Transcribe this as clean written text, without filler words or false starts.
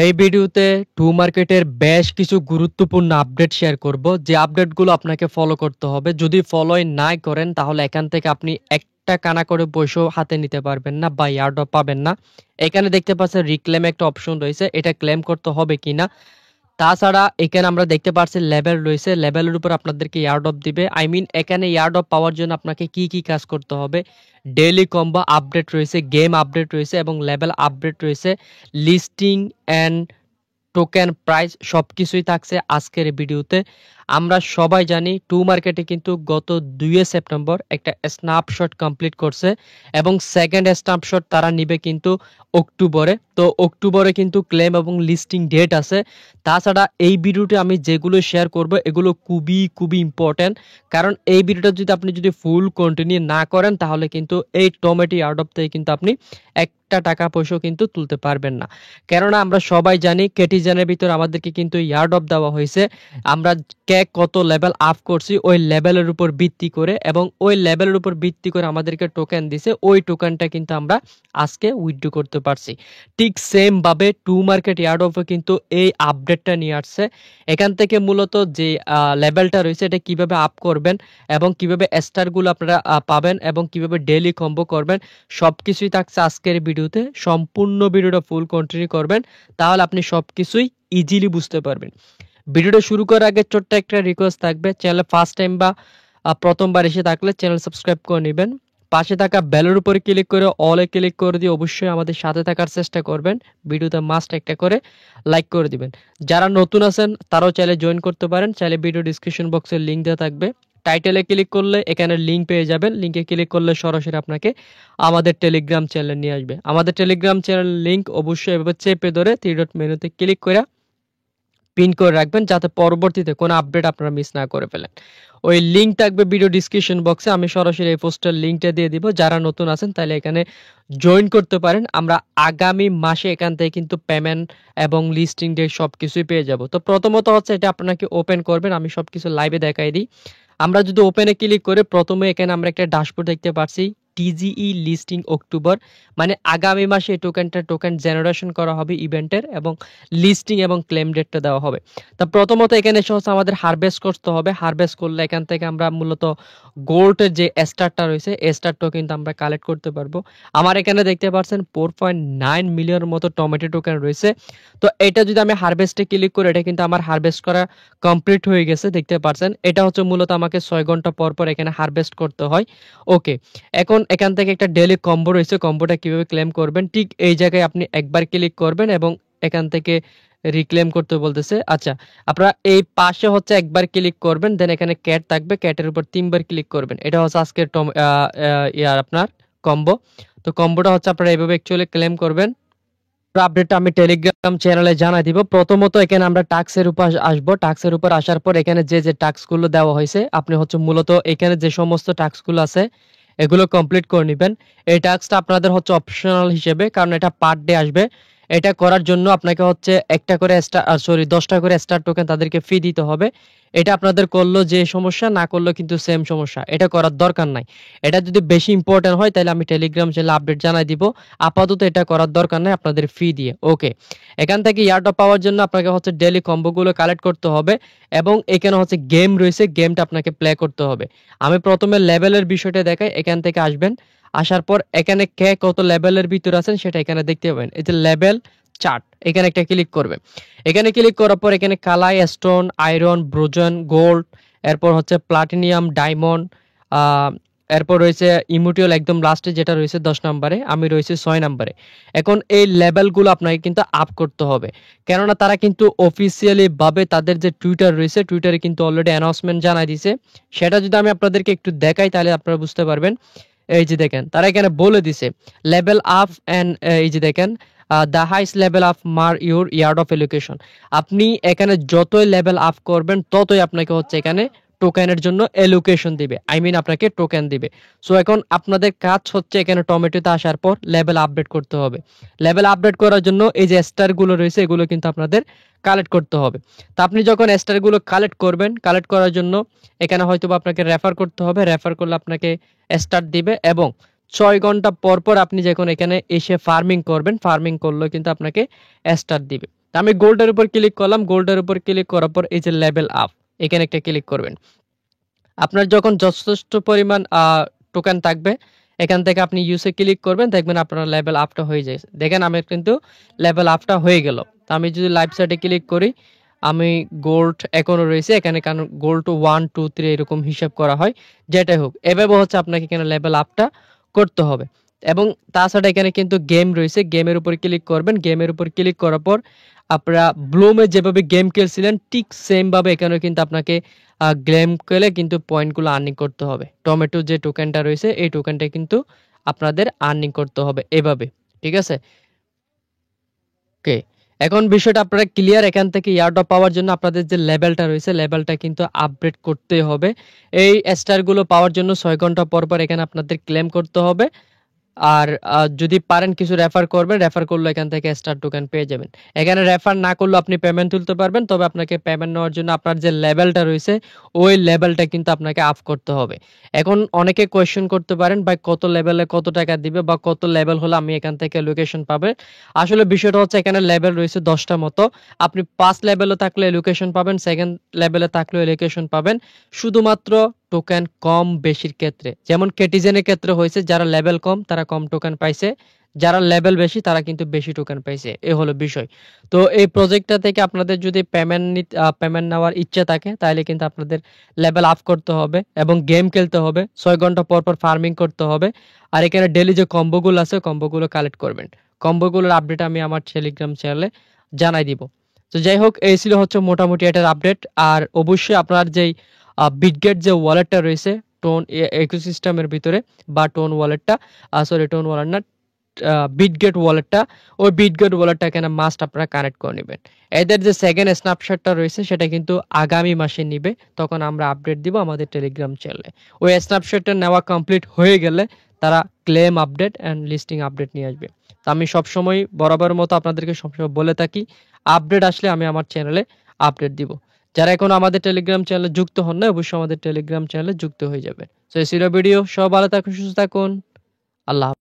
এই ভিডিওতে টু মার্কেটের বেশ কিছু গুরুত্বপূর্ণ আপডেট শেয়ার করব, যে আপডেটগুলো আপনাকে ফলো করতে হবে। যদি ফলোই না করেন তাহলে এখান থেকে আপনি একটা কানা করে পয়সাও হাতে নিতে পারবেন না বা ইয়ারড্রপ পাবেন না। এখানে দেখতে পাচ্ছেন রিক্লেম একটা অপশন রয়েছে, এটা ক্লেম করতে হবে কিনা। তাছাড়া এখানে আমরা দেখতে পাচ্ছি লেভেল রয়েছে, লেভেলের উপর আপনাদেরকে ইয়ারড্রপ দিবে। এখানে ইয়ারড্রপ পাওয়ার জন্য আপনাকে কি কি কাজ করতে হবে। ডেইলি কম্বো আপডেট রয়েছে, গেম আপডেট রয়েছে এবং লেভেল আপডেট রয়েছে, লিস্টিং অ্যান্ড টোকেন প্রাইস সবকিছুই থাকছে আজকের এই ভিডিওতে। আমরা সবাই জানি টু মার্কেটে কিন্তু গত 2 সেপ্টেম্বর একটা স্ন্যাপশট কমপ্লিট করছে এবং সেকেন্ড স্ন্যাপশট তারা নিবে কিন্তু অক্টোবরে। তো অক্টোবরে কিন্তু ক্লেম এবং লিস্টিং ডেট আছে। তাছাড়া এই ভিডিওতে আমি যেগুলো শেয়ার করব এগুলো খুবই খুবই ইম্পর্টেন্ট, কারণ এই ভিডিওটা যদি ফুল কন্টিনিউ না করেন তাহলে কিন্তু এই টমেটো ইয়ারড্রপ থেকে কিন্তু আপনি একটা টাকা পয়সাও কিন্তু তুলতে পারবেন না। কেননা আমরা সবাই জানি কেটিজেনের ভিতর আমাদেরকে কিন্তু ইয়ারড্রপ দেওয়া হয়েছে। আমরা কে কত লেভেল আপ করছি ওই লেভেলের উপর ভিত্তি করে, এবং ওই লেভেলের উপর ভিত্তি করে আমাদেরকে টোকেন দিছে, ওই টোকেনটা কিন্তু আমরা আজকে উইথড্র করতে পারছি। ঠিক সেম ভাবে টু মার্কেট ইয়ারড্রপে কিন্তু এই আপডেটটা নিয়ে আসছে। এখান থেকে মূলত যে লেভেলটা রয়েছে এটা কিভাবে আপ করবেন এবং কিভাবে স্টারগুলো আপনারা পাবেন এবং কিভাবে ডেইলি কম্বো করবেন সবকিছুই থাকছে আজকের ভিডিওতে। সম্পূর্ণ ভিডিওটা ফুল কন্টিনিউ করবেন, তাহলে আপনি সবকিছুই ইজিলি বুঝতে পারবেন। ভিডিওটা শুরু করার আগে ছোট্ট একটা রিকোয়েস্ট থাকবে, চ্যানেলে ফার্স্ট টাইম বা প্রথমবার এসে থাকলে চ্যানেল সাবস্ক্রাইব করে নেবেন। পাশে থাকা বেলের উপরে ক্লিক করে অলে ক্লিক করে দিয়ে অবশ্যই আমাদের সাথে থাকার চেষ্টা করবেন। ভিডিওতে মাস্ট একটা করে লাইক করে দিবেন। যারা নতুন আছেন তারাও চাইলে জয়েন করতে পারেন, চাইলে ভিডিও ডিসক্রিপশন বক্সে লিঙ্ক দেওয়া থাকবে। টাইটেলে ক্লিক করলে এখানে লিঙ্ক পেয়ে যাবেন, লিঙ্কে ক্লিক করলে সরাসরি আপনাকে আমাদের টেলিগ্রাম চ্যানেলে নিয়ে আসবে। আমাদের টেলিগ্রাম চ্যানেল লিঙ্ক অবশ্যই এভাবে চেপে ধরে 3 ডট মেনুতে ক্লিক করে পিন করে রাখবেন, যাতে পরবর্তীতে কোনো আপডেট আপনারা মিস না করে ফেলেন। ওই লিঙ্ক থাকবে ভিডিও ডিসক্রিপশন বক্সে, আমি সরাসরি এই পোস্টের লিঙ্কটা দিয়ে দিব। যারা নতুন আছেন তাহলে এখানে জয়েন করতে পারেন। আমরা আগামী মাসে এখান থেকে কিন্তু পেমেন্ট এবং লিস্টিং ডেট সব কিছুই পেয়ে যাব। তো প্রথমত হচ্ছে এটা আপনাকে ওপেন করবেন, আমি সব কিছু লাইভে দেখাই দিই। আমরা যদি ওপেনে ক্লিক করে প্রথমে এখানে আমরা একটা ড্যাশবোর্ড দেখতে পাচ্ছি, টিজিই লিস্টিং অক্টোবর, মানে আগামী মাসে এই টোকেন জেনারেশন করা হবে ইভেন্টের, এবং লিস্টিং এবং ক্লেম ডেটটা দেওয়া হবে। তা প্রথমত এখানে এসে হচ্ছে আমাদের হারভেস্ট করতে হবে। হারভেস্ট করলে এখান থেকে আমরা মূলত গোল্ডের যে স্টারটা রয়েছে এই স্টারটাও কিন্তু আমরা কালেক্ট করতে পারবো। আমার এখানে দেখতে পাচ্ছেন 4.9 মিলিয়ন মতো টমেটো টোকেন রয়েছে। তো এটা যদি আমি হারভেস্টে ক্লিক করি, এটা কিন্তু আমার হারভেস্ট করা কমপ্লিট হয়ে গেছে, দেখতে পাচ্ছেন। এটা হচ্ছে মূলত আমাকে 6 ঘন্টা পর পর এখানে হারভেস্ট করতে হয়। ওকে, এখন এখান থেকে একটা ডেইলি কম্বো রয়েছে, কম্বোটা কিভাবে ক্লেম করবেন ঠিক এই জায়গায় আপনি একবার ক্লিক করবেন এবং এখান থেকে রিক্লেম করতে বলতেছে। আচ্ছা, আপনারা এই পাশে হচ্ছে একবার ক্লিক করবেন, দেন এখানে ক্যাট থাকবে, ক্যাটের উপর 3বার ক্লিক করবেন। এটা হচ্ছে আজকের আপনার কম্বো। তো কম্বোটা হচ্ছে আপনারা এইভাবে অ্যাকচুয়ালি ক্লেম করবেন। আপডেটটা আমি টেলিগ্রাম চ্যানেলে জানাই দিব। প্রথমত এখানে আমরা টাস্কের উপর আসবো। টাস্কের উপর আসার পর এখানে যে টাস্কগুলো দেওয়া হয়েছে আপনি হচ্ছে মূলত এখানে যে সমস্ত টাস্কগুলো আছে এগুলো কমপ্লিট করে নেবেন। এই টাস্কটা আপনাদের হচ্ছে অপশনাল হিসেবে, কারণ এটা পার ডে আসবে। এটা করার জন্য আপনাকে হচ্ছে একটা করে 10টা করে স্টার টোকেন তাদেরকে ফি দিতে হবে। এটা আপনাদের করলো যে সমস্যা, না করলেও কিন্তু সেম সমস্যা, এটা করার দরকার নাই। এটা যদি বেশি ইম্পর্টেন্ট হয় তাহলে আমি টেলিগ্রাম চ্যানেলে আপডেট জানাই দিব। আপাতত এটা করার দরকার নাই আপনাদের ফি দিয়ে। ওকে, এখান থেকে ইয়ারড্রপ পাওয়ার জন্য আপনাকে হচ্ছে ডেইলি কম্বোগুলো কালেক্ট করতে হবে এবং এখানে হচ্ছে গেম রয়েছে, গেমটা আপনাকে প্লে করতে হবে। আমি প্রথমে লেভেলের বিষয়টা দেখাই। এখান থেকে আসবেন, আসার পর এখানে কে কত লেভেলের ভিতরে আছেন সেটা এখানে দেখতে পাবেন। এই যে লেভেল চার্ট, এখানে একটা ক্লিক করবেন। এখানে ক্লিক করার পর এখানে কালাই, স্টোন, আয়রন, ব্রোঞ্জ, গোল্ড, এরপর হচ্ছে প্লাটিনিয়াম, ডায়মন্ড, এরপর রয়েছে ইমোটিওল একদম লাস্টে যেটা রয়েছে 10 নম্বরে, আমি রয়েছে 6 নম্বরে। এখন এই লেভেলগুলো আপনাকে কিন্তু আপ করতে হবে, কেননা তারা কিন্তু অফিসিয়ালি ভাবে তাদের যে টুইটার রয়েছে টুইটারে কিন্তু অলরেডি অ্যানাউন্সমেন্ট জানাই দিয়েছে। সেটা যদি আমি আপনাদেরকে একটু দেখাই তাহলে আপনারা বুঝতে পারবেন। এই যে দেখেন তারা এখানে বলে দিছে লেভেল আপ অ্যান্ড এই যে দেখেন দ্য হাইস্ট লেভেল অফ মার ইউর ইয়ার্ড অফ এলোকেশন। আপনি এখানে যতই লেভেল আপ করবেন ততই আপনাকে হচ্ছে এখানে টোকেনের জন্য এলোকেশন দিবে, আপনাকে টোকেন দিবে। সো এখন আপনাদের কাজ হচ্ছে এখানে টমেটোতে আসার পর লেভেল আপডেট করতে হবে। লেভেল আপডেট করার জন্য এই যে স্টারগুলো রয়েছে এগুলো কিন্তু আপনাদের কালেক্ট করতে হবে। তা আপনি যখন স্টারগুলো কালেক্ট করবেন, কালেক্ট করার জন্য এখানে হয়তো আপনাকে রেফার করতে হবে। রেফার করলে আপনাকে স্টার দিবে এবং 6 ঘন্টা পর পর আপনি যখন এখানে এসে ফার্মিং করবেন, ফার্মিং করলেও কিন্তু আপনাকে স্টার দিবে। আমি গোল্ডের উপর ক্লিক করলাম। গোল্ডের উপর ক্লিক করার পর এই যে লেভেল আপ, এখানে একটা ক্লিক করবেন। আপনার যখন যথেষ্ট পরিমাণ টোকেন থাকবে, এখান থেকে আপনি ইউসে ক্লিক করবেন, দেখবেন আপনার লেভেল আপটা হয়ে যায়। দেখেন আমার কিন্তু লেভেল আপটা হয়ে গেল। তো আমি যদি লাইভ সাইটে ক্লিক করি, আমি গোল্ড এখনো রয়েছে এখানে, কারণ গোল্ড 1 2 3 এরকম হিসাব করা হয়। যেটাই হোক, এভাবে হচ্ছে আপনাকে এখানে লেভেল আপটা করতে হবে। এবং তাছাড়া এখানে কিন্তু গেম রয়েছে, গেমের উপর ক্লিক করবেন। গেমের উপর ক্লিক করার পর আপনারা ব্লুমে যেভাবে গেম খেলছিলেন ঠিক সেম ভাবে এখানেও কিন্তু আপনাকে গেম খেলে কিন্তু পয়েন্টগুলো আর্নিং করতে হবে। টমেটো যে টোকেনটা রয়েছে এই টোকেনটা কিন্তু আপনাদের আর্নিং করতে হবে এভাবে। ঠিক আছে? ওকে। এখন বিষয়টা আপনারা ক্লিয়ার। এখান থেকে এয়ারড্রপ পাওয়ার জন্য আপনাদের যে লেভেলটা রয়েছে, লেভেলটা কিন্তু আপগ্রেড করতেই হবে। এই স্টারগুলো পাওয়ার জন্য ৬ ঘন্টা পর, পর এখানে আপনাদের ক্লেম করতে হবে। আর যদি পারেন কিছু রেফার করবেন, রেফার করলে এখান থেকে স্টার টোকেন পেয়ে যাবেন। এখানে রেফার না করলেও আপনি পেমেন্ট তুলতে পারবেন। তবে আপনাকে পেমেন্ট নেওয়ার জন্য আপনার যে লেভেলটা রয়েছে, ওই লেভেলটা কিন্তু আপনাকে আপ করতে হবে। এখন অনেকে কোয়েশ্চেন করতে পারেন, ভাই কত লেভেলে কত টাকা দিবে বা কত লেভেল হলে আমি এখান থেকে লোকেশন পাবে? আসলে বিষয়টা হচ্ছে এখানে লেভেল রয়েছে ১০ টা মতো। আপনি ৫ লেভেলে থাকলে লোকেশন পাবেন, 2nd লেভেলে থাকলেও লোকেশন পাবেন। শুধুমাত্র টোকেন কম বেশির ক্ষেত্রে। যেমন কেটিজেনের ক্ষেত্রে হয়েছে, যারা লেভেল কম তারা কম টোকেন পাইছে, যারা লেভেল বেশি তারা কিন্তু বেশি টোকেন পাইছে। এ হলো বিষয়। তো এই প্রজেক্টটা থেকে আপনাদের যদি পেমেন্ট নেওয়ার ইচ্ছা থাকে তাহলে কিন্তু আপনাদের লেভেল আপ করতে হবে এবং গেম খেলতে হবে। ৬ ঘন্টা পর, পর ফার্মিং করতে হবে। আর এখানে ডেইলি যে কম্বোগুলো আছে কম্বোগুলো কালেক্ট করবেন। কম্বোগুলোর আপডেট আমি আমার টেলিগ্রাম চ্যানেলে জানাই দিব। তো যাই হোক, এই ছিল হচ্ছে মোটামুটি এটার আপডেট। আর অবশ্যই আপনার যেই বিটগেট যে ওয়ালেটটা রয়েছে টোন ইকোসিস্টেমের ভিতরে, বা টোন ওয়ালেটটা, সরি টোন ওয়ালেট না, বিটগেট ওয়ালেটটা, ওই বিটগেট ওয়ালেটটা এখানে মাস্ট আপনারা কানেক্ট করে নেবেন। এদের যে সেকেন্ড স্ন্যাপশটটা রয়েছে সেটা কিন্তু আগামী মাসে নিবে, তখন আমরা আপডেট দিব আমাদের টেলিগ্রাম চ্যানেলে। ওই স্ন্যাপশটটা নেওয়া কমপ্লিট হয়ে গেলে তারা claim update and listing update নিয়ে আসবে। তো আমি সবসময় বরাবর মতো আপনাদেরকে সবসময় বলে থাকি, আপডেট আসলে আমি আমার চ্যানেলে আপডেট দিব। যারা এখনো আমাদের টেলিগ্রাম চ্যানেলে যুক্ত হন নাই, অবশ্যই আমাদের টেলিগ্রাম চ্যানেলে যুক্ত হয়ে যাবেন। সো এই ছিল ভিডিও। সব ভালো থাকুন, সুস্থ থাকুন। আল্লাহ হাফেজ।